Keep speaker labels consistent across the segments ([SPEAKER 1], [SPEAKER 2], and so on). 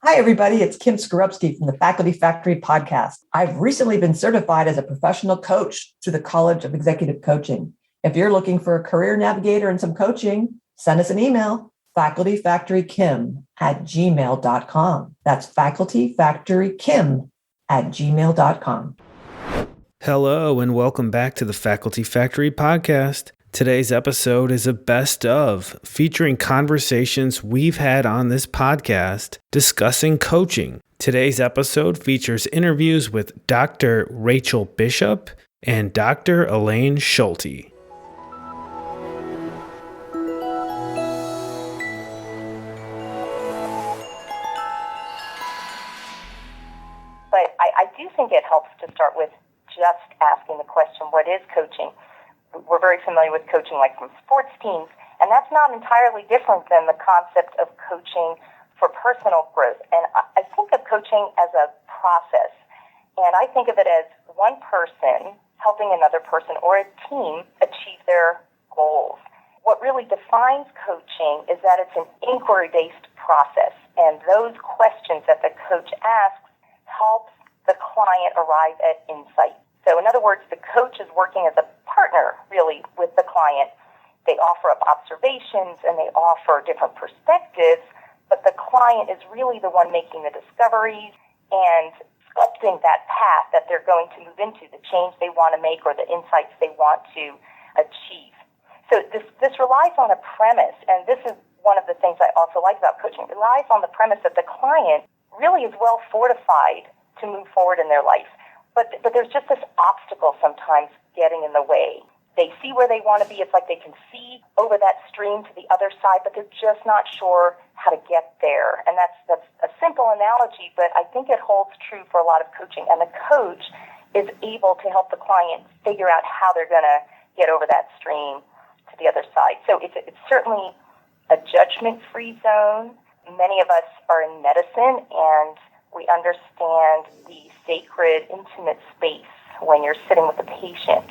[SPEAKER 1] Hi, everybody. It's Kim Skorupski from the Faculty Factory podcast. I've recently been certified as a professional coach through the College of Executive Coaching. If you're looking for a career navigator and some coaching, send us an email, facultyfactorykim@gmail.com. That's facultyfactorykim@gmail.com.
[SPEAKER 2] Hello, and welcome back to the Faculty Factory podcast. Today's episode is a best of, featuring conversations we've had on this podcast discussing coaching. Today's episode features interviews with Dr. Rachel Bishop and Dr. Elaine Schulte.
[SPEAKER 3] But I do think it helps to start with just asking the question, what is coaching? We're very familiar with coaching like from sports teams, and that's not entirely different than the concept of coaching for personal growth. And I think of coaching as a process, and I think of it as one person helping another person or a team achieve their goals. What really defines coaching is that it's an inquiry-based process, and those questions that the coach asks helps the client arrive at insight. So in other words, the coach is working as a partner, really, with the client. They offer up observations and they offer different perspectives, but the client is really the one making the discoveries and sculpting that path that they're going to move into, the change they want to make or the insights they want to achieve. So this relies on a premise, and this is one of the things I also like about coaching. It relies on the premise that the client really is well fortified to move forward in their life. But there's just this obstacle sometimes getting in the way. They see where they want to be. It's like they can see over that stream to the other side, but they're just not sure how to get there. And that's a simple analogy, but I think it holds true for a lot of coaching. And the coach is able to help the client figure out how they're going to get over that stream to the other side. So it's certainly a judgment-free zone. Many of us are in medicine, and we understand the sacred, intimate space when you're sitting with a patient.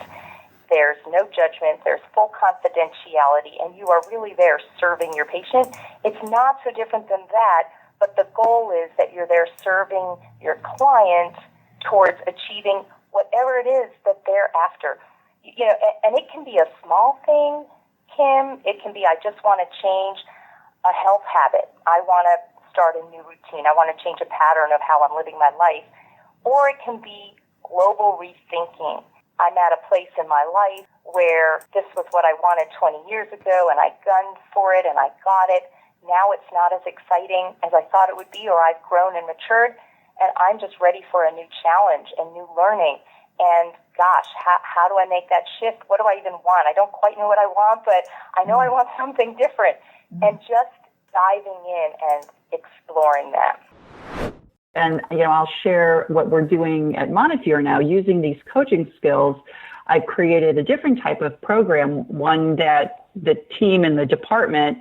[SPEAKER 3] There's no judgment, there's full confidentiality, and you are really there serving your patient. It's not so different than that, but the goal is that you're there serving your client towards achieving whatever it is that they're after. You know, and it can be a small thing, Kim. It can be, I just want to change a health habit. I want to start a new routine. I want to change a pattern of how I'm living my life. Or it can be global rethinking. I'm at a place in my life where this was what I wanted 20 years ago, and I gunned for it, and I got it. Now it's not as exciting as I thought it would be, or I've grown and matured, and I'm just ready for a new challenge and new learning. And gosh, how do I make that shift? What do I even want? I don't quite know what I want, but I know I want something different. And just diving in and exploring that.
[SPEAKER 4] And, I'll share what we're doing at Montefiore now using these coaching skills. I created a different type of program, one that the team in the department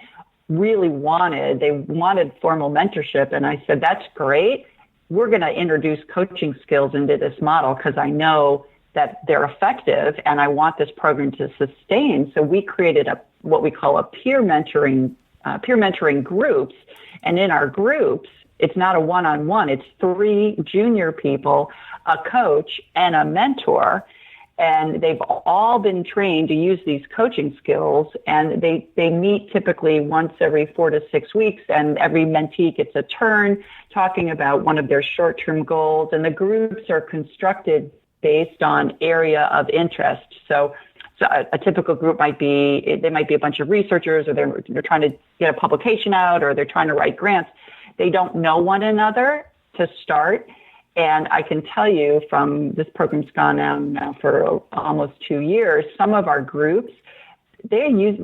[SPEAKER 4] really wanted. They wanted formal mentorship. And I said, that's great. We're going to introduce coaching skills into this model because I know that they're effective and I want this program to sustain. So we created what we call a peer mentoring groups. And in our groups, it's not a one-on-one. It's 3 junior people, a coach, and a mentor. And they've all been trained to use these coaching skills. And they meet typically once every 4 to 6 weeks. And every mentee gets a turn talking about one of their short-term goals. And the groups are constructed based on area of interest. So a typical group might be a bunch of researchers, or they're trying to get a publication out, or they're trying to write grants. They don't know one another to start. And I can tell you from this program's gone on now for almost 2 years, some of our groups, they use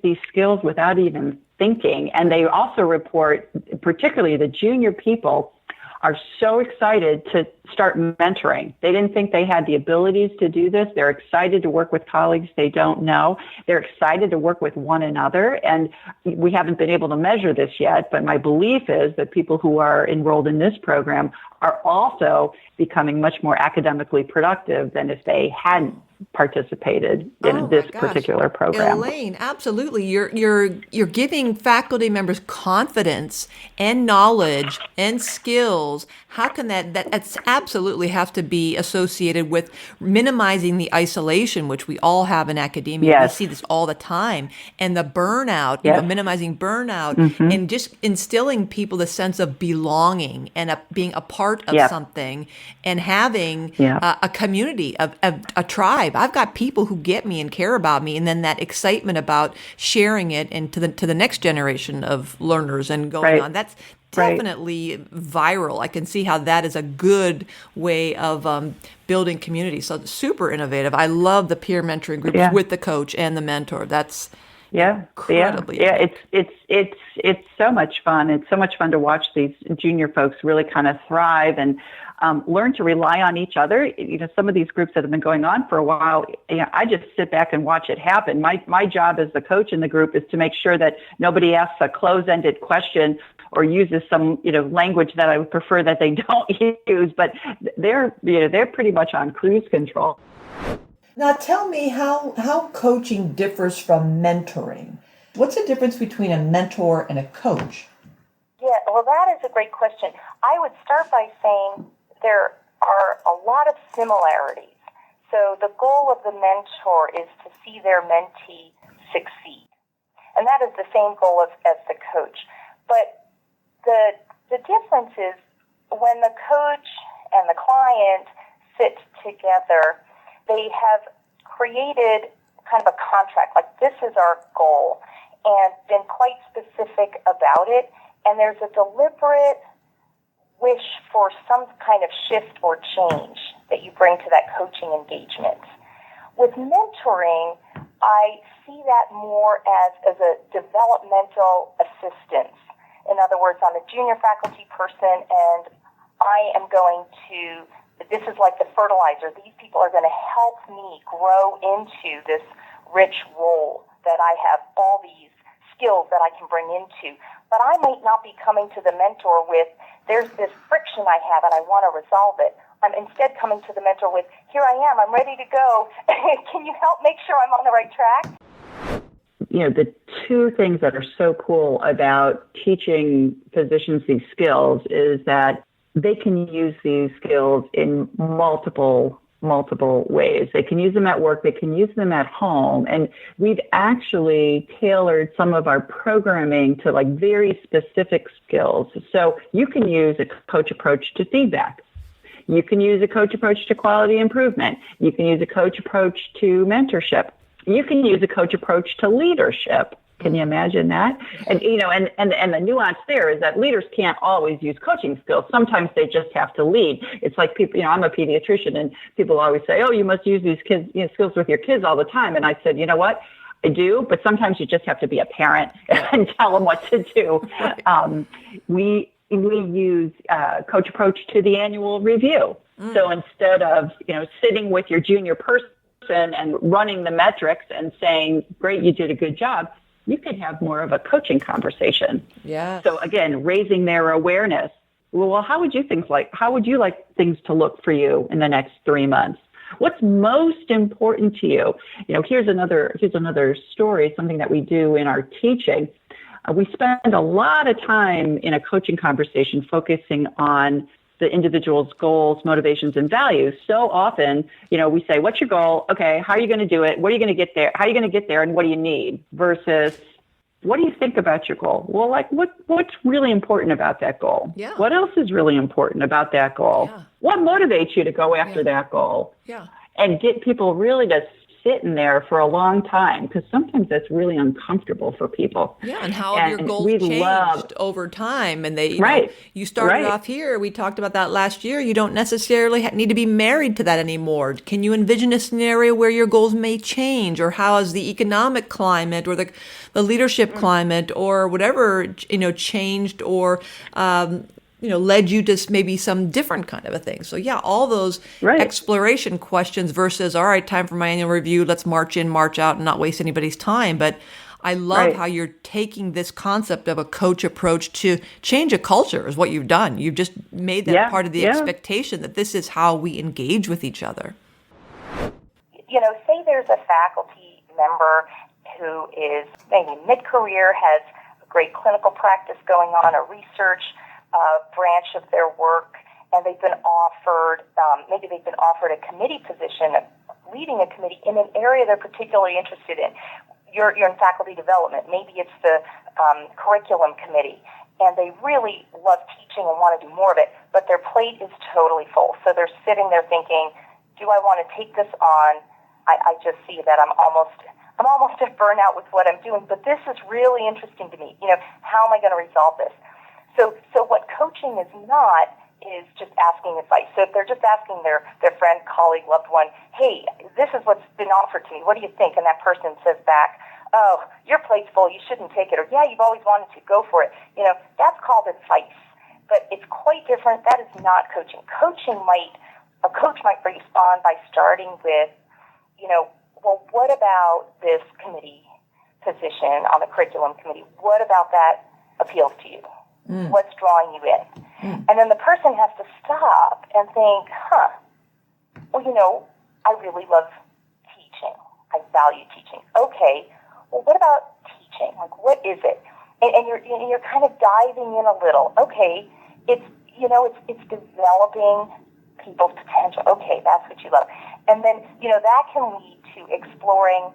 [SPEAKER 4] these skills without even thinking. And they also report, particularly the junior people, are so excited to start mentoring. They didn't think they had the abilities to do this. They're excited to work with colleagues they don't know. They're excited to work with one another. And we haven't been able to measure this yet, but my belief is that people who are enrolled in this program are also becoming much more academically productive than if they hadn't participated in this particular program.
[SPEAKER 5] Elaine, absolutely. You're giving faculty members confidence and knowledge and skills. How can that's absolutely have to be associated with minimizing the isolation, which we all have in academia.
[SPEAKER 4] Yes.
[SPEAKER 5] We see this all the time. And the burnout,
[SPEAKER 4] Yes.
[SPEAKER 5] minimizing burnout,
[SPEAKER 4] Mm-hmm.
[SPEAKER 5] and just instilling people the sense of belonging and being a part of
[SPEAKER 4] Yep.
[SPEAKER 5] something, and having
[SPEAKER 4] Yep.
[SPEAKER 5] a community, a tribe. I've got people who get me and care about me, and then that excitement about sharing it and to the next generation of learners and going
[SPEAKER 4] Right.
[SPEAKER 5] on. That's
[SPEAKER 4] Right.
[SPEAKER 5] definitely viral. I can see how that is a good way of building community. So super innovative. I love the peer mentoring groups
[SPEAKER 4] Yeah.
[SPEAKER 5] with the coach and the mentor. That's
[SPEAKER 4] Yeah,
[SPEAKER 5] incredibly
[SPEAKER 4] yeah. It's so much fun. It's so much fun to watch these junior folks really kind of thrive and learn to rely on each other. You know, some of these groups that have been going on for a while, I just sit back and watch it happen. My job as the coach in the group is to make sure that nobody asks a closed-ended question or uses some language that I would prefer that they don't use. But they're pretty much on cruise control.
[SPEAKER 1] Now tell me how coaching differs from mentoring. What's the difference between a mentor and a coach?
[SPEAKER 3] Yeah, well, that is a great question. I would start by saying there are a lot of similarities. So the goal of the mentor is to see their mentee succeed. And that is the same goal as the coach. But the difference is when the coach and the client sit together, they have created kind of a contract, like this is our goal, and been quite specific about it. And there's a deliberate wish for some kind of shift or change that you bring to that coaching engagement. With mentoring, I see that more as a developmental assistance. In other words, I'm a junior faculty person, and I am going to, this is like the fertilizer. These people are going to help me grow into this rich role that I have all these skills that I can bring into. But I might not be coming to the mentor with, there's this friction I have and I want to resolve it. I'm instead coming to the mentor with, here I am, I'm ready to go. Can you help make sure I'm on the right track?
[SPEAKER 4] The two things that are so cool about teaching physicians these skills is that they can use these skills in multiple ways. They can use them at work, they can use them at home. And we've actually tailored some of our programming to very specific skills. So you can use a coach approach to feedback. You can use a coach approach to quality improvement. You can use a coach approach to mentorship. You can use a coach approach to leadership. Can you imagine that? And and the nuance there is that leaders can't always use coaching skills. Sometimes they just have to lead. It's like people, I'm a pediatrician, and people always say, "Oh, you must use these kids skills with your kids all the time." And I said, you know what? I do, but sometimes you just have to be a parent and tell them what to do. We use coach approach to the annual review. So instead of sitting with your junior person and running the metrics and saying, "Great, you did a good job," you can have more of a coaching conversation.
[SPEAKER 5] Yeah.
[SPEAKER 4] So again, raising their awareness. Well, how would you like things to look for you in the next 3 months? What's most important to you? Here's another story, something that we do in our teaching. We spend a lot of time in a coaching conversation focusing on the individual's goals, motivations, and values. So often, we say, what's your goal? Okay, how are you going to do it? What are you going to get there? How are you going to get there? And what do you need? Versus, what do you think about your goal? Well, what's really important about that goal?
[SPEAKER 5] Yeah.
[SPEAKER 4] What else is really important about that goal?
[SPEAKER 5] Yeah.
[SPEAKER 4] What motivates you to go after that goal?
[SPEAKER 5] Yeah.
[SPEAKER 4] And get people really to sit in there for a long time, because sometimes that's really uncomfortable for people.
[SPEAKER 5] Yeah, and how have your goals changed over time? And they, you started off here. We talked about that last year. You don't necessarily need to be married to that anymore. Can you envision a scenario where your goals may change, or how has the economic climate or the leadership climate or whatever changed or led you to maybe some different kind of a thing. So yeah, all those exploration questions versus, all right, time for my annual review. Let's march in, march out, and not waste anybody's time. But I love how you're taking this concept of a coach approach to change a culture is what you've done. You've just made that part of the expectation that this is how we engage with each other.
[SPEAKER 3] say there's a faculty member who is maybe mid-career, has a great clinical practice going on, a research branch of their work, and they've been offered, maybe they've been offered a committee position, leading a committee in an area they're particularly interested in. You're in faculty development. Maybe it's the curriculum committee, and they really love teaching and want to do more of it, but their plate is totally full. So they're sitting there thinking, do I want to take this on? I just see that I'm almost at burnout with what I'm doing, but this is really interesting to me. How am I going to resolve this? So what coaching is not is just asking advice. So if they're just asking their friend, colleague, loved one, hey, this is what's been offered to me. What do you think? And that person says back, oh, your plate's full. You shouldn't take it. Or, yeah, you've always wanted to. Go for it. That's called advice. But it's quite different. That is not coaching. A coach might respond by starting with, well, what about this committee position on the curriculum committee? What about that appeals to you? What's drawing you in? And then the person has to stop and think, well, I really love teaching. I value teaching. Okay, well, what about teaching? Like, what is it? And you're kind of diving in a little. Okay, it's developing people's potential. Okay, that's what you love. And then, that can lead to exploring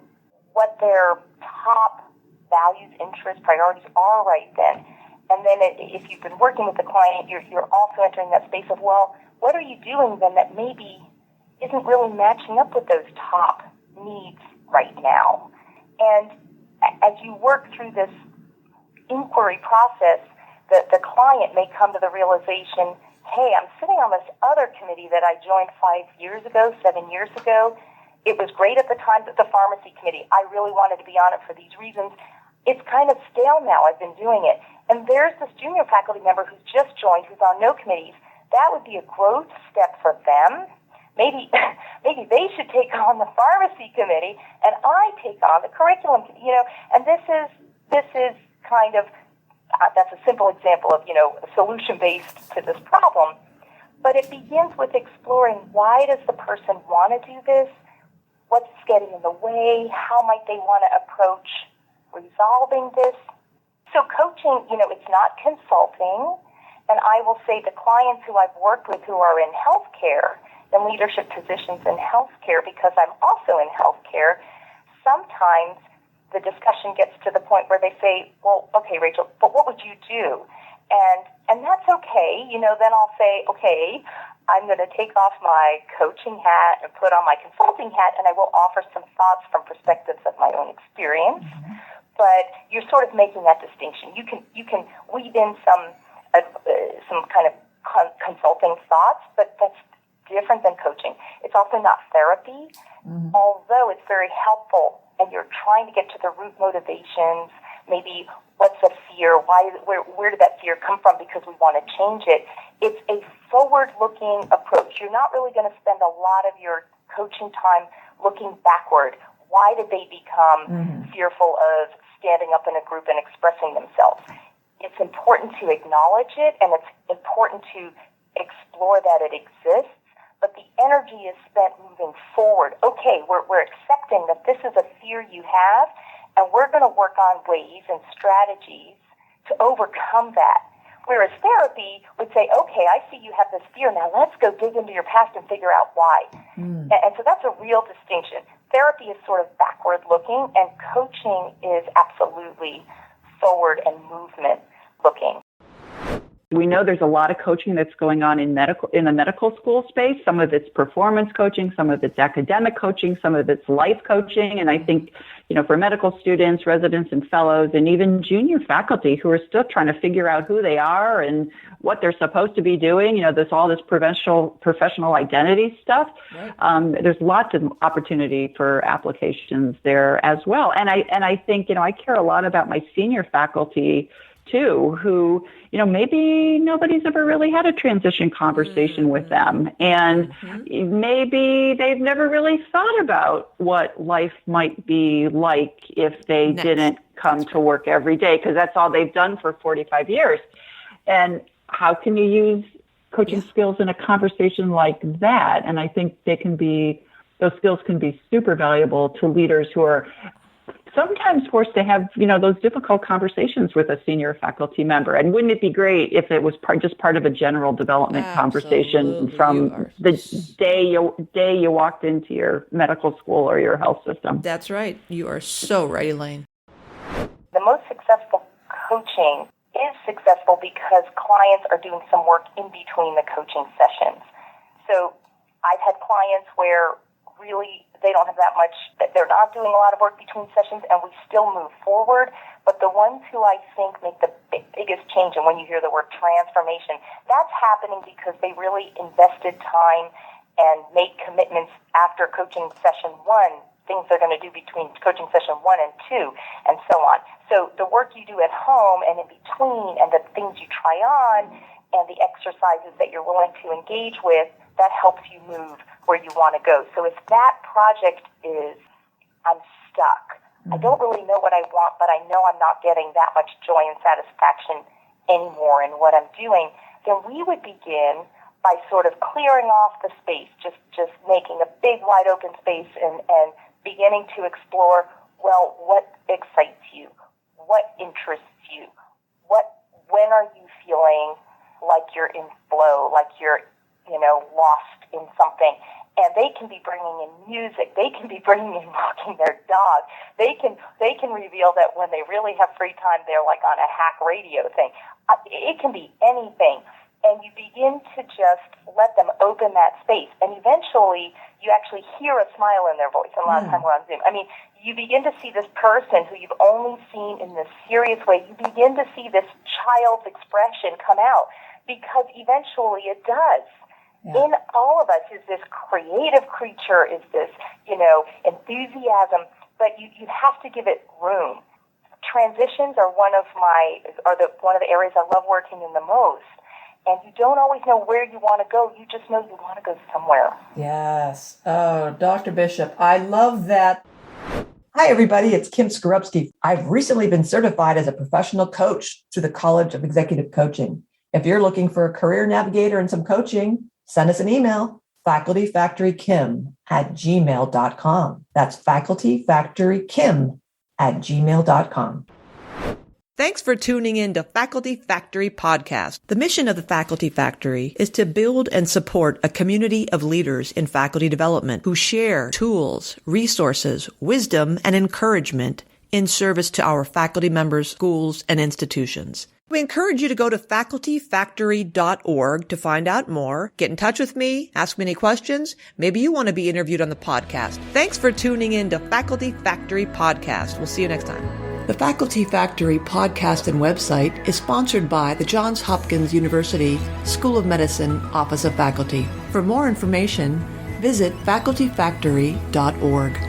[SPEAKER 3] what their top values, interests, priorities are right then. And then if you've been working with the client, you're also entering that space of, well, what are you doing then that maybe isn't really matching up with those top needs right now? And as you work through this inquiry process, the client may come to the realization, hey, I'm sitting on this other committee that I joined 7 years ago. It was great at the time, that the pharmacy committee, I really wanted to be on it for these reasons. It's kind of stale now. I've been doing it. And there's this junior faculty member who's just joined, who's on no committees. That would be a growth step for them. Maybe they should take on the pharmacy committee, and I take on the curriculum committee. And this is kind of that's a simple example of a solution based to this problem. But it begins with exploring, why does the person want to do this? What's getting in the way? How might they want to approach resolving this? So coaching, it's not consulting. And I will say the clients who I've worked with who are in healthcare, in leadership positions in healthcare, because I'm also in healthcare, sometimes the discussion gets to the point where they say, well, okay, Rachel, but what would you do? And that's okay. Then I'll say, okay, I'm going to take off my coaching hat and put on my consulting hat, and I will offer some thoughts from perspectives of my own experience. Mm-hmm. But you're sort of making that distinction. You can weave in some kind of consulting thoughts, but that's different than coaching. It's also not therapy, although it's very helpful, and you're trying to get to the root motivations. Maybe what's a fear? Where did that fear come from? Because we want to change it. It's a forward-looking approach. You're not really going to spend a lot of your coaching time looking backward. Why did they become fearful of standing up in a group and expressing themselves? It's important to acknowledge it, and it's important to explore that it exists, but the energy is spent moving forward. Okay, we're accepting that this is a fear you have, and we're going to work on ways and strategies to overcome that. Whereas therapy would say, okay, I see you have this fear. Now let's go dig into your past and figure out why. And so that's a real distinction. Therapy is sort of backward looking, and coaching is absolutely forward and movement looking.
[SPEAKER 4] We know there's a lot of coaching that's going on in the medical school space. Some of it's performance coaching, some of it's academic coaching, some of it's life coaching. And I think, for medical students, residents and fellows, and even junior faculty who are still trying to figure out who they are and what they're supposed to be doing, all this professional identity stuff. Right. There's lots of opportunity for applications there as well. And I think, I care a lot about my senior faculty too, who, maybe nobody's ever really had a transition conversation with them. And maybe they've never really thought about what life might be like if they didn't come to work every day, because that's all they've done for 45 years. And how can you use coaching skills in a conversation like that? And I think they can be those skills can be super valuable to leaders who are sometimes forced to have, those difficult conversations with a senior faculty member. And wouldn't it be great if it was just part of a general development conversation from the day you walked into your medical school or your health system?
[SPEAKER 5] That's right. You are so right, Elaine.
[SPEAKER 3] The most successful coaching is successful because clients are doing some work in between the coaching sessions. So I've had clients where really they don't have that much, they're not doing a lot of work between sessions, and we still move forward. But the ones who I think make the biggest change, and when you hear the word transformation, that's happening because they really invested time and made commitments after coaching session 1, things they're going to do between coaching session 1 and 2, and so on. So the work you do at home and in between, and the things you try on, and the exercises that you're willing to engage with, that helps you move where you want to go. So if that project is, I'm stuck, I don't really know what I want, but I know I'm not getting that much joy and satisfaction anymore in what I'm doing, then we would begin by sort of clearing off the space, just making a big wide open space and beginning to explore, well, what excites you? What interests you? When are you feeling like you're in flow, like you're lost in something? And they can be bringing in music. They can be bringing in walking their dog. They can reveal that when they really have free time, they're like on a hack radio thing. It can be anything. And you begin to just let them open that space. And eventually, you actually hear a smile in their voice. And a lot of time we're on Zoom. I mean, you begin to see this person who you've only seen in this serious way. You begin to see this child's expression come out, because eventually it does. Yeah. In all of us is this creative creature, is this, enthusiasm, but you have to give it room. Transitions are one of the areas I love working in the most. And you don't always know where you want to go. You just know you want to go somewhere.
[SPEAKER 1] Yes. Oh, Dr. Bishop, I love that. Hi, everybody. It's Kim Skorupski. I've recently been certified as a professional coach through the College of Executive Coaching. If you're looking for a career navigator and some coaching, send us an email, facultyfactorykim@gmail.com. That's facultyfactorykim@gmail.com.
[SPEAKER 5] Thanks for tuning in to Faculty Factory Podcast. The mission of the Faculty Factory is to build and support a community of leaders in faculty development who share tools, resources, wisdom, and encouragement in service to our faculty members, schools, and institutions. We encourage you to go to facultyfactory.org to find out more. Get in touch with me, ask me any questions. Maybe you want to be interviewed on the podcast. Thanks for tuning in to Faculty Factory Podcast. We'll see you next time. The Faculty Factory podcast and website is sponsored by the Johns Hopkins University School of Medicine Office of Faculty. For more information, visit facultyfactory.org.